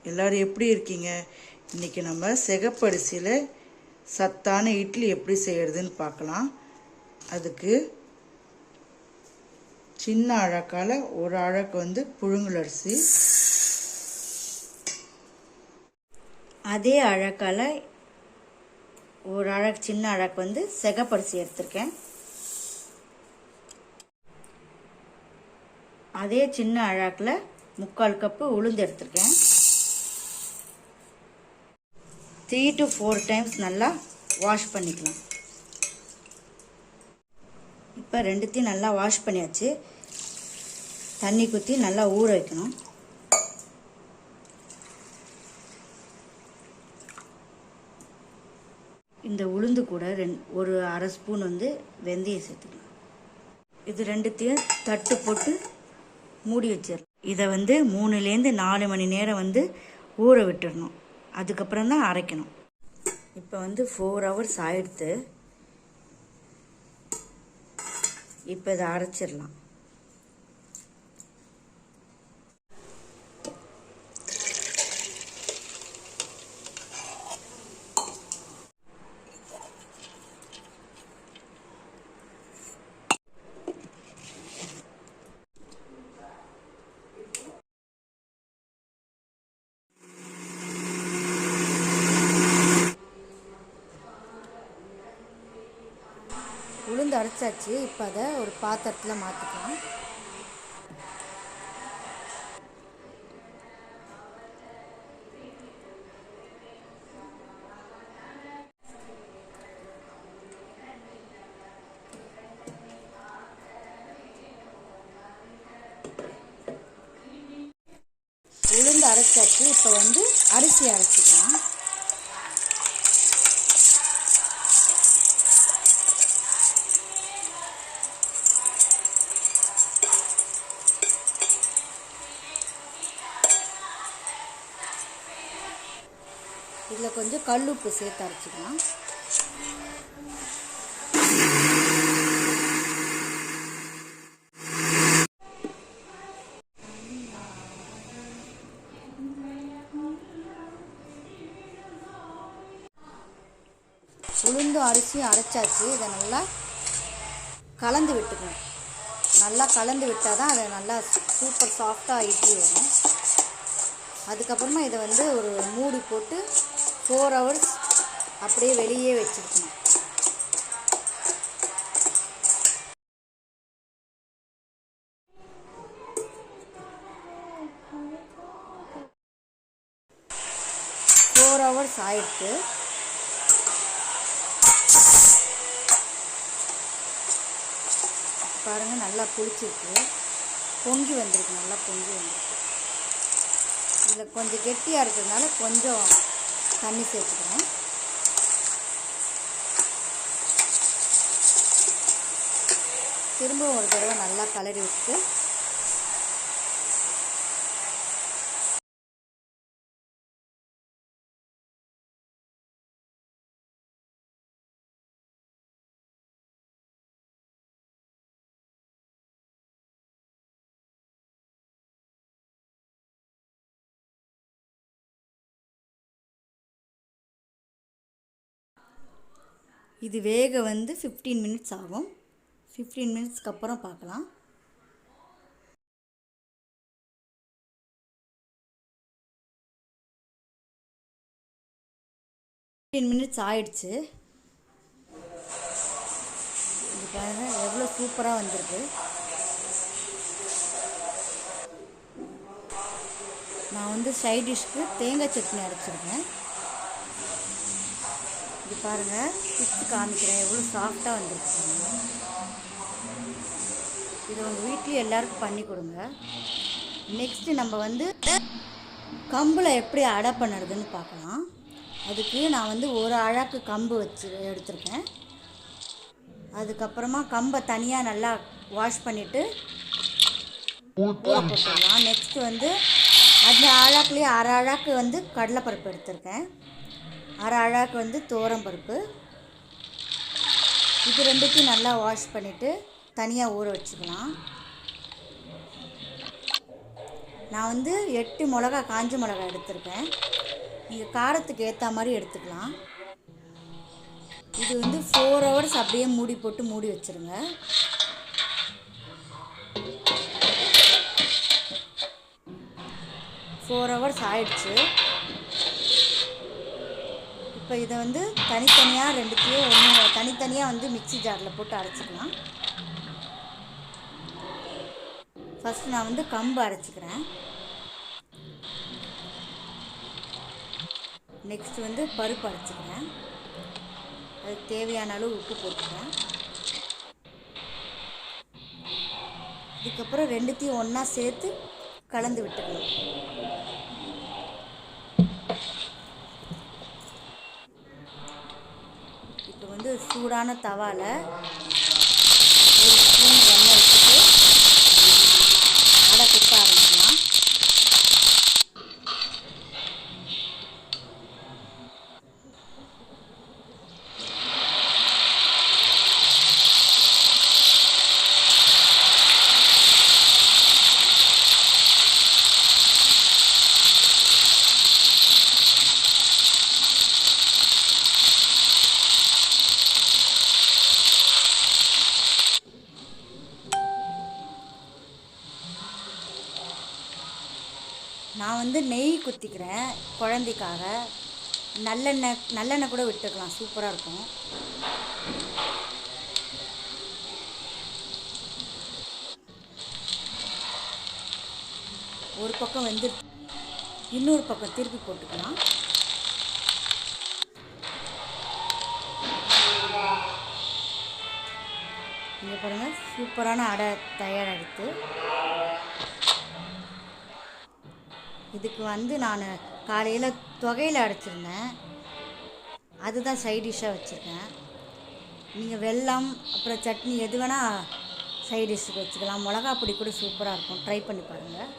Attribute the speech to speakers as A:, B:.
A: எல்லோரும் எப்படி இருக்கீங்க? இன்றைக்கி நம்ம சிகப்பரிசியில் சத்தான இட்லி எப்படி செய்கிறதுன்னு பார்க்கலாம். அதுக்கு சின்ன அழக்கால் ஒரு அழகு புழுங்கல் அரிசி,
B: அதே அழக்கால் ஒரு அழகு சின்ன அழகு சிகப்பரிசி எடுத்திருக்கேன். அதே சின்ன அழகில் 3/4 கப்பு உளுந்து எடுத்திருக்கேன். 3 to 4 டைம்ஸ் நல்லா வாஷ் பண்ணிக்கலாம். இப்போ ரெண்டுத்தையும் நல்லா வாஷ் பண்ணியாச்சு. தண்ணி ஊற்றி நல்லா ஊற வைக்கணும். இந்த உளுந்து கூட ஒரு அரை ஸ்பூன் வெந்தயம் சேர்த்துக்கலாம். இது ரெண்டுத்தையும் தட்டு போட்டு மூடி வச்சிடலாம். இதை 3லேருந்து 4 மணி நேரம் ஊற விட்டுடணும். அதுக்கப்புறம் தான் அரைக்கணும். இப்போ 4 ஹவர்ஸ் ஆயிடுத்து. இப்போ இதை அரைச்சிடலாம். உளுந்து அரைச்சாச்சு. இப்போ அதை ஒரு பாத்திரத்தில் மாற்றிக்கலாம். உளுந்து அரைச்சாச்சு. இப்போ அரிசி அரைச்சிக்கலாம். இதில் கொஞ்சம் கல் உப்பு சேர்த்து அரைச்சிக்கலாம். உளுந்து அரிசியும் அரைச்சாச்சு. இதை நல்லா கலந்து விட்டுக்கணும். நல்லா கலந்து விட்டால் தான் அதை நல்லா சூப்பர் சாஃப்டாக இட்லி வரும். அதுக்கப்புறமா இதை ஒரு மூடி போட்டு 4 ஹவர்ஸ் அப்படியே வெளியே வச்சுருக்கணும். ஹவர்ஸ் ஆயிடுச்சு. பாருங்கள், நல்லா புளிச்சிருக்கு. பொங்கி வந்திருக்கு. நல்லா பொங்கி வந்திருக்கு. இதில் கொஞ்சம் கெட்டியாக இருக்கிறதுனால கொஞ்சம் தண்ணி சேர்த்துக்கிறேன். திரும்பவும் ஒரு தடவை நல்லா கலரி விட்டு இது வேக 15 மினிட்ஸ் ஆகும். 15 மினிட்ஸ்க்கு அப்புறம் பார்க்கலாம். மினிட்ஸ் ஆயிடுச்சு. இது பாருங்கள், எவ்வளோ சூப்பராக வந்திருக்கு. நான் சைட் டிஷ்க்கு தேங்காய் சட்னி அரைச்சிருக்கேன். இது பாருங்கள், பிச்சு காமிக்கிறேன். எவ்வளோ சாஃப்டாக வந்துருக்கு. இது உங்கள் வீட்லேயும் எல்லாருக்கும் பண்ணி கொடுங்க. நெக்ஸ்ட்டு நம்ம கம்பில் எப்படி அடை பண்ணுறதுன்னு பார்க்கலாம். அதுக்கு நான் ஒரு அழகு கம்பு வச்சு எடுத்திருக்கேன். அதுக்கப்புறமா கம்பை தனியாக நல்லா வாஷ் பண்ணிவிட்டு ஊற போட்டுடலாம். நெக்ஸ்ட்டு அந்த அழகுலேயே அரை அழகு கடலைப்பருப்பு எடுத்திருக்கேன். அரை அழகு துவரம்பருப்பு. இது ரெண்டுத்தையும் நல்லா வாஷ் பண்ணிவிட்டு தனியாக ஊற வச்சுக்கலாம். நான் வந்து 8 மிளகா, காஞ்ச மிளகா எடுத்திருக்கேன். நீங்கள் காரத்துக்கு ஏற்ற மாதிரி எடுத்துக்கலாம். இது வந்து 4 ஹவர்ஸ் அப்படியே மூடி போட்டு மூடி வச்சுருங்க. ஃபோர் ஹவர்ஸ் ஆயிடுச்சு. இப்போ இதை வந்து தனித்தனியாக ரெண்டுத்தையும் தனித்தனியாக வந்து மிக்ஸி ஜாரில் போட்டு அரைச்சிக்கலாம். ஃபஸ்ட்டு நான் வந்து கம்பு அரைச்சிக்கிறேன். நெக்ஸ்ட் வந்து பருப்பு அரைச்சிக்கிறேன். அதுக்கு தேவையான அளவு உப்பு போட்டுக்கிறேன். இதுக்கப்புறம் ரெண்டுத்தையும் ஒன்றா சேர்த்து கலந்து விட்டுக்கலாம். இப்போ வந்து சூடான தவாவில் ஒரு ஸ்பூன் எண்ணெய் வச்சுட்டு அடை குத்த ஆரம்பிக்கலாம். நான் வந்து நெய் குத்திக்கிறேன் குழந்தைக்காக. நல்லெண்ணெய் கூட விட்டுக்கலாம், சூப்பராக இருக்கும். ஒரு பக்கம் வந்து இன்னொரு பக்கம் திருப்பி போட்டுக்கலாம். இங்கே பாருங்கள், சூப்பரான அடை தயாராகிடுது. இதுக்கு வந்து நான் காலையில் தொகையில் அடைச்சிருந்தேன், அதுதான் சைட் டிஷ்ஷாக வச்சுருக்கேன். நீங்கள் வெல்லம் அப்புறம் சட்னி எது வேணால் சைட் டிஷ்ஷுக்கு வச்சுக்கலாம். மிளகா பொடி கூட சூப்பராக இருக்கும், ட்ரை பண்ணி பாருங்கள்.